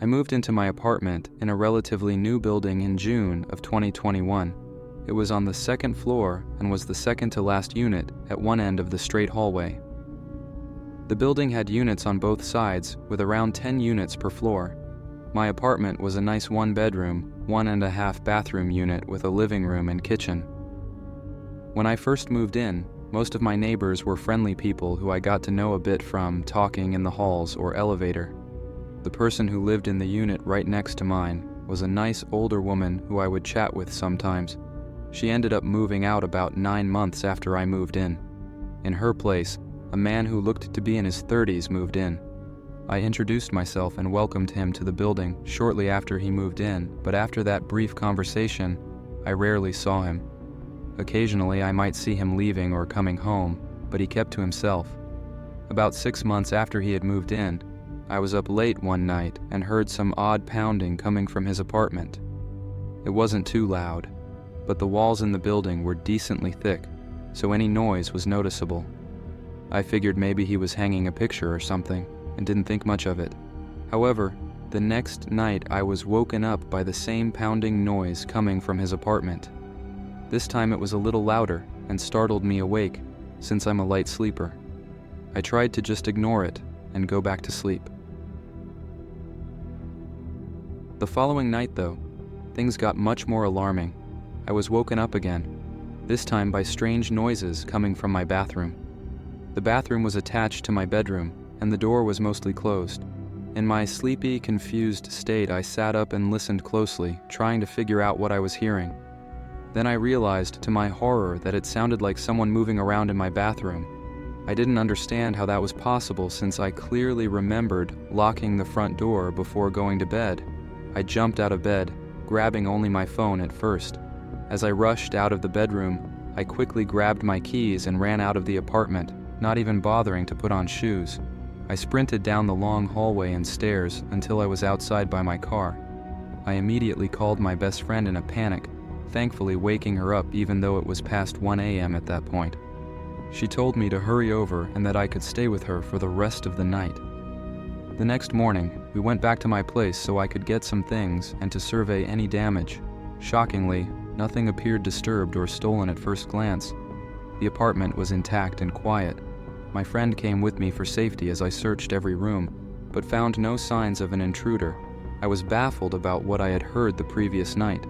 I moved into my apartment in a relatively new building in June of 2021. It was on the second floor and was the second to last unit at one end of the straight hallway. The building had units on both sides with around 10 units per floor. My apartment was a nice one-bedroom, 1.5 bathroom unit with a living room and kitchen. When I first moved in, most of my neighbors were friendly people who I got to know a bit from talking in the halls or elevator. The person who lived in the unit right next to mine was a nice older woman who I would chat with sometimes. She ended up moving out about 9 months after I moved in. In her place, a man who looked to be in his 30s moved in. I introduced myself and welcomed him to the building shortly after he moved in, but after that brief conversation, I rarely saw him. Occasionally, I might see him leaving or coming home, but he kept to himself. About 6 months after he had moved in, I was up late one night and heard some odd pounding coming from his apartment. It wasn't too loud, but the walls in the building were decently thick, so any noise was noticeable. I figured maybe he was hanging a picture or something and didn't think much of it. However, the next night I was woken up by the same pounding noise coming from his apartment. This time it was a little louder and startled me awake, since I'm a light sleeper. I tried to just ignore it and go back to sleep. The following night, though, things got much more alarming. I was woken up again, this time by strange noises coming from my bathroom. The bathroom was attached to my bedroom, and the door was mostly closed. In my sleepy, confused state, I sat up and listened closely, trying to figure out what I was hearing. Then I realized, to my horror, that it sounded like someone moving around in my bathroom. I didn't understand how that was possible since I clearly remembered locking the front door before going to bed. I jumped out of bed, grabbing only my phone at first. As I rushed out of the bedroom, I quickly grabbed my keys and ran out of the apartment, not even bothering to put on shoes. I sprinted down the long hallway and stairs until I was outside by my car. I immediately called my best friend in a panic, thankfully waking her up even though it was past 1 a.m. at that point. She told me to hurry over and that I could stay with her for the rest of the night. The next morning, we went back to my place so I could get some things and to survey any damage. Shockingly, nothing appeared disturbed or stolen at first glance. The apartment was intact and quiet. My friend came with me for safety as I searched every room, but found no signs of an intruder. I was baffled about what I had heard the previous night.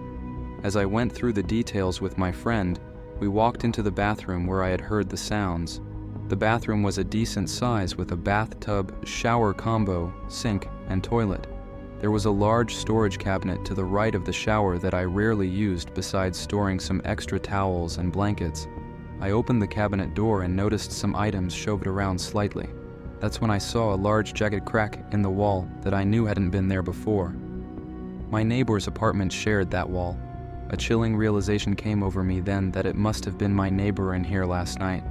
As I went through the details with my friend, we walked into the bathroom where I had heard the sounds. The bathroom was a decent size with a bathtub, shower combo, sink, and toilet. There was a large storage cabinet to the right of the shower that I rarely used besides storing some extra towels and blankets. I opened the cabinet door and noticed some items shoved around slightly. That's when I saw a large jagged crack in the wall that I knew hadn't been there before. My neighbor's apartment shared that wall. A chilling realization came over me then that it must have been my neighbor in here last night.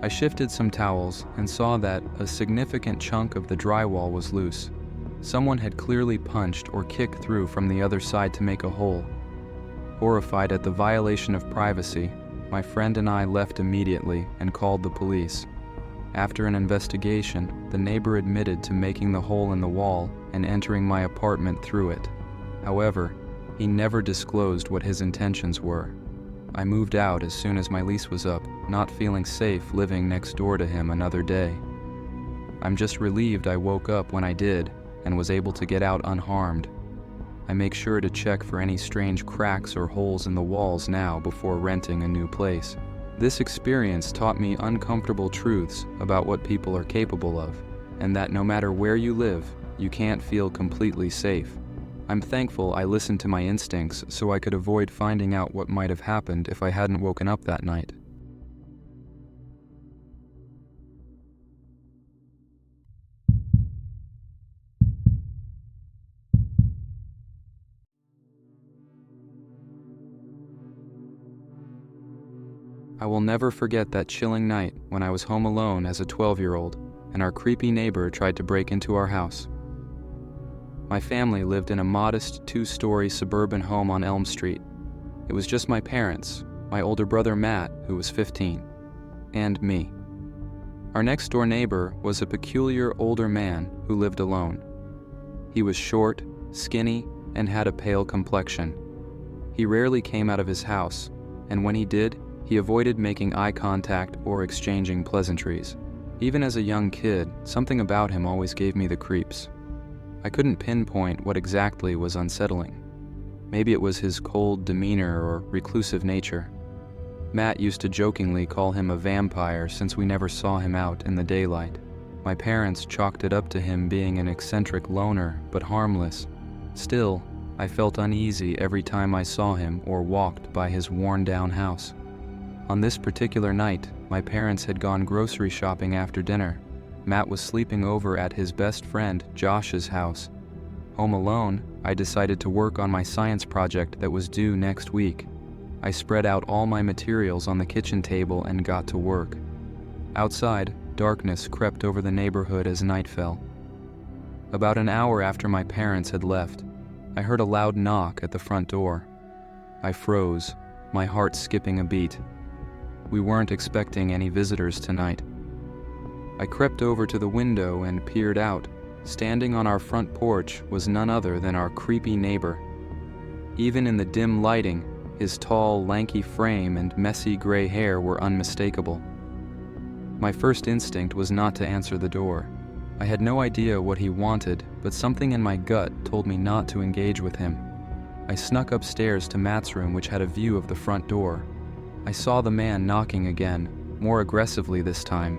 I shifted some towels and saw that a significant chunk of the drywall was loose. Someone had clearly punched or kicked through from the other side to make a hole. Horrified at the violation of privacy, my friend and I left immediately and called the police. After an investigation, the neighbor admitted to making the hole in the wall and entering my apartment through it. However, he never disclosed what his intentions were. I moved out as soon as my lease was up, not feeling safe living next door to him another day. I'm just relieved I woke up when I did and was able to get out unharmed. I make sure to check for any strange cracks or holes in the walls now before renting a new place. This experience taught me uncomfortable truths about what people are capable of, and that no matter where you live, you can't feel completely safe. I'm thankful I listened to my instincts so I could avoid finding out what might have happened if I hadn't woken up that night. I will never forget that chilling night when I was home alone as a 12-year-old and our creepy neighbor tried to break into our house. My family lived in a modest 2-story suburban home on Elm Street. It was just my parents, my older brother Matt, who was 15, and me. Our next-door neighbor was a peculiar older man who lived alone. He was short, skinny, and had a pale complexion. He rarely came out of his house, and when he did, he avoided making eye contact or exchanging pleasantries. Even as a young kid, something about him always gave me the creeps. I couldn't pinpoint what exactly was unsettling. Maybe it was his cold demeanor or reclusive nature. Matt used to jokingly call him a vampire since we never saw him out in the daylight. My parents chalked it up to him being an eccentric loner, but harmless. Still, I felt uneasy every time I saw him or walked by his worn-down house. On this particular night, my parents had gone grocery shopping after dinner. Matt was sleeping over at his best friend, Josh's house. Home alone, I decided to work on my science project that was due next week. I spread out all my materials on the kitchen table and got to work. Outside, darkness crept over the neighborhood as night fell. About an hour after my parents had left, I heard a loud knock at the front door. I froze, my heart skipping a beat. We weren't expecting any visitors tonight. I crept over to the window and peered out. Standing on our front porch was none other than our creepy neighbor. Even in the dim lighting, his tall, lanky frame and messy gray hair were unmistakable. My first instinct was not to answer the door. I had no idea what he wanted, but something in my gut told me not to engage with him. I snuck upstairs to Matt's room, which had a view of the front door. I saw the man knocking again, more aggressively this time.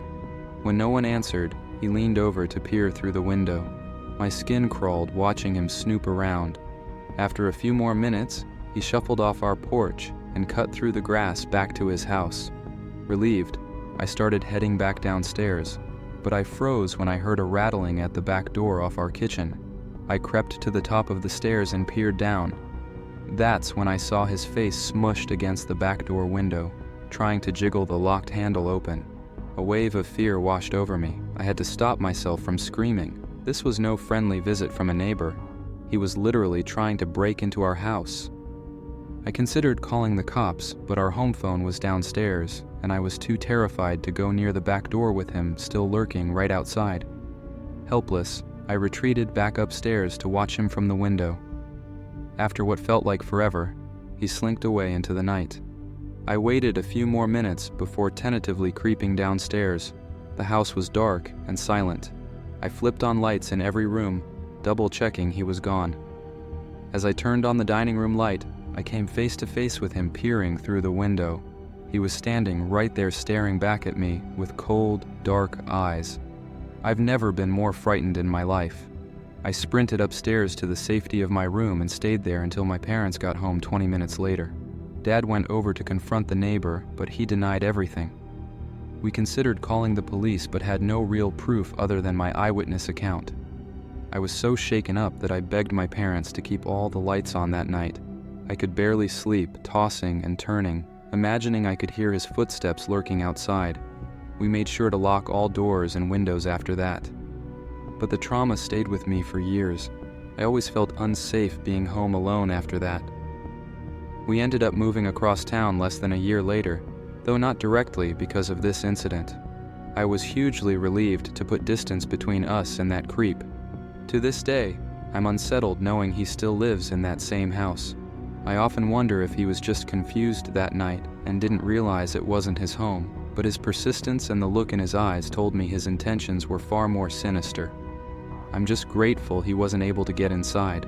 When no one answered, he leaned over to peer through the window. My skin crawled watching him snoop around. After a few more minutes, he shuffled off our porch and cut through the grass back to his house. Relieved, I started heading back downstairs, but I froze when I heard a rattling at the back door off our kitchen. I crept to the top of the stairs and peered down. That's when I saw his face smushed against the back door window, trying to jiggle the locked handle open. A wave of fear washed over me. I had to stop myself from screaming. This was no friendly visit from a neighbor. He was literally trying to break into our house. I considered calling the cops, but our home phone was downstairs, and I was too terrified to go near the back door with him still lurking right outside. Helpless, I retreated back upstairs to watch him from the window. After what felt like forever, he slinked away into the night. I waited a few more minutes before tentatively creeping downstairs. The house was dark and silent. I flipped on lights in every room, double-checking he was gone. As I turned on the dining room light, I came face to face with him peering through the window. He was standing right there staring back at me with cold, dark eyes. I've never been more frightened in my life. I sprinted upstairs to the safety of my room and stayed there until my parents got home 20 minutes later. Dad went over to confront the neighbor, but he denied everything. We considered calling the police but had no real proof other than my eyewitness account. I was so shaken up that I begged my parents to keep all the lights on that night. I could barely sleep, tossing and turning, imagining I could hear his footsteps lurking outside. We made sure to lock all doors and windows after that. But the trauma stayed with me for years. I always felt unsafe being home alone after that. We ended up moving across town less than a year later, though not directly because of this incident. I was hugely relieved to put distance between us and that creep. To this day, I'm unsettled knowing he still lives in that same house. I often wonder if he was just confused that night and didn't realize it wasn't his home, but his persistence and the look in his eyes told me his intentions were far more sinister. I'm just grateful he wasn't able to get inside.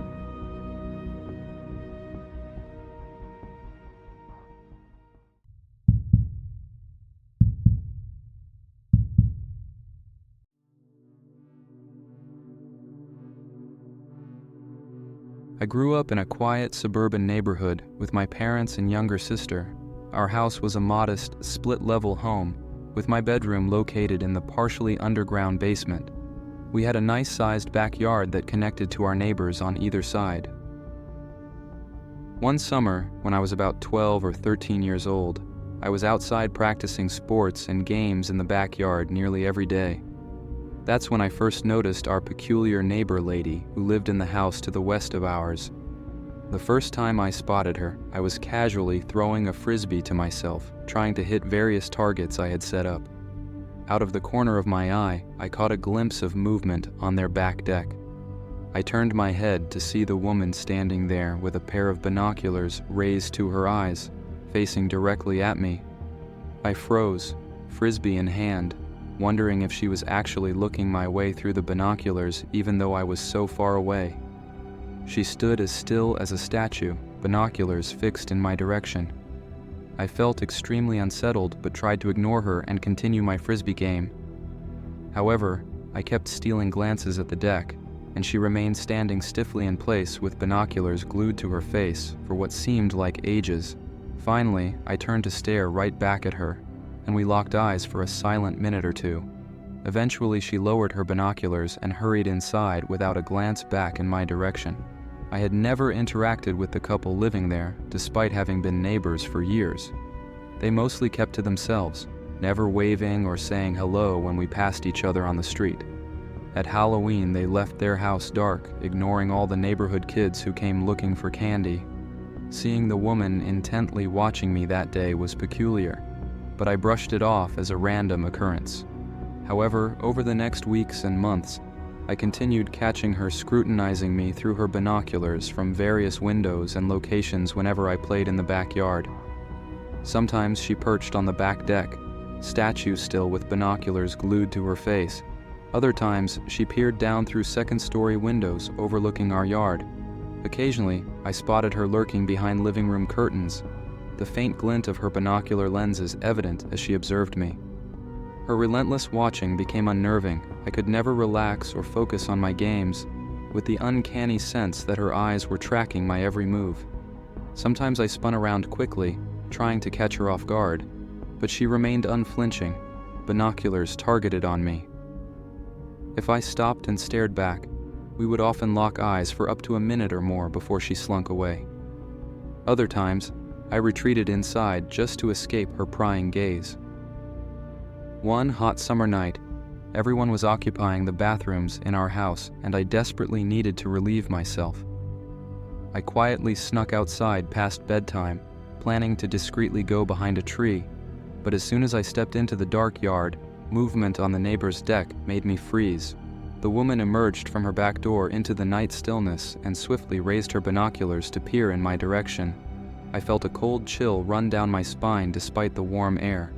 I grew up in a quiet suburban neighborhood with my parents and younger sister. Our house was a modest, split-level home, with my bedroom located in the partially underground basement. We had a nice-sized backyard that connected to our neighbors on either side. One summer, when I was about 12 or 13 years old, I was outside practicing sports and games in the backyard nearly every day. That's when I first noticed our peculiar neighbor lady who lived in the house to the west of ours. The first time I spotted her, I was casually throwing a frisbee to myself, trying to hit various targets I had set up. Out of the corner of my eye, I caught a glimpse of movement on their back deck. I turned my head to see the woman standing there with a pair of binoculars raised to her eyes, facing directly at me. I froze, frisbee in hand, wondering if she was actually looking my way through the binoculars even though I was so far away. She stood as still as a statue, binoculars fixed in my direction. I felt extremely unsettled but tried to ignore her and continue my frisbee game. However, I kept stealing glances at the deck, and she remained standing stiffly in place with binoculars glued to her face for what seemed like ages. Finally, I turned to stare right back at her, and we locked eyes for a silent minute or two. Eventually, she lowered her binoculars and hurried inside without a glance back in my direction. I had never interacted with the couple living there, despite having been neighbors for years. They mostly kept to themselves, never waving or saying hello when we passed each other on the street. At Halloween, they left their house dark, ignoring all the neighborhood kids who came looking for candy. Seeing the woman intently watching me that day was peculiar, but I brushed it off as a random occurrence. However, over the next weeks and months, I continued catching her scrutinizing me through her binoculars from various windows and locations whenever I played in the backyard. Sometimes she perched on the back deck, statue still with binoculars glued to her face. Other times, she peered down through second-story windows overlooking our yard. Occasionally, I spotted her lurking behind living room curtains, the faint glint of her binocular lenses evident as she observed me. Her relentless watching became unnerving. I could never relax or focus on my games, with the uncanny sense that her eyes were tracking my every move. Sometimes I spun around quickly, trying to catch her off guard, but she remained unflinching, binoculars targeted on me. If I stopped and stared back, we would often lock eyes for up to a minute or more before she slunk away. Other times, I retreated inside just to escape her prying gaze. One hot summer night, everyone was occupying the bathrooms in our house, and I desperately needed to relieve myself. I quietly snuck outside past bedtime, planning to discreetly go behind a tree, but as soon as I stepped into the dark yard, movement on the neighbor's deck made me freeze. The woman emerged from her back door into the night stillness and swiftly raised her binoculars to peer in my direction. I felt a cold chill run down my spine despite the warm air.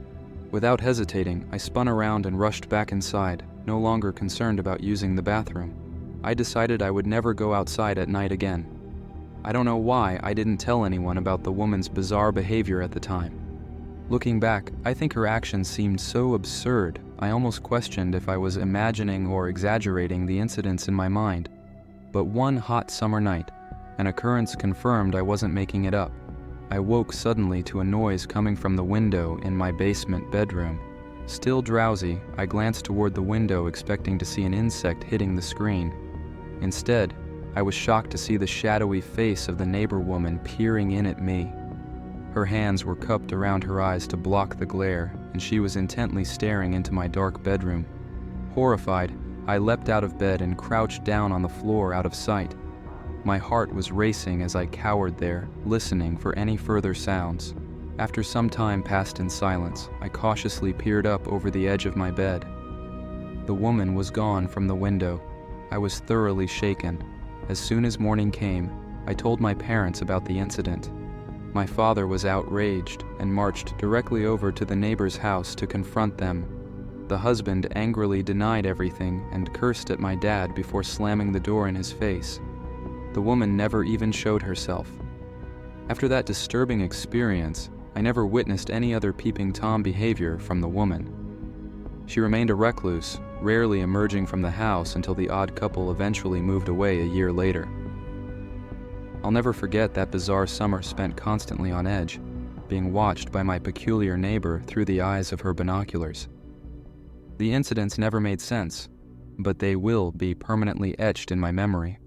Without hesitating, I spun around and rushed back inside, no longer concerned about using the bathroom. I decided I would never go outside at night again. I don't know why I didn't tell anyone about the woman's bizarre behavior at the time. Looking back, I think her actions seemed so absurd, I almost questioned if I was imagining or exaggerating the incidents in my mind. But one hot summer night, an occurrence confirmed I wasn't making it up. I woke suddenly to a noise coming from the window in my basement bedroom. Still drowsy, I glanced toward the window expecting to see an insect hitting the screen. Instead, I was shocked to see the shadowy face of the neighbor woman peering in at me. Her hands were cupped around her eyes to block the glare, and she was intently staring into my dark bedroom. Horrified, I leapt out of bed and crouched down on the floor out of sight. My heart was racing as I cowered there, listening for any further sounds. After some time passed in silence, I cautiously peered up over the edge of my bed. The woman was gone from the window. I was thoroughly shaken. As soon as morning came, I told my parents about the incident. My father was outraged and marched directly over to the neighbor's house to confront them. The husband angrily denied everything and cursed at my dad before slamming the door in his face. The woman never even showed herself. After that disturbing experience, I never witnessed any other peeping Tom behavior from the woman. She remained a recluse, rarely emerging from the house until the odd couple eventually moved away a year later. I'll never forget that bizarre summer spent constantly on edge, being watched by my peculiar neighbor through the eyes of her binoculars. The incidents never made sense, but they will be permanently etched in my memory.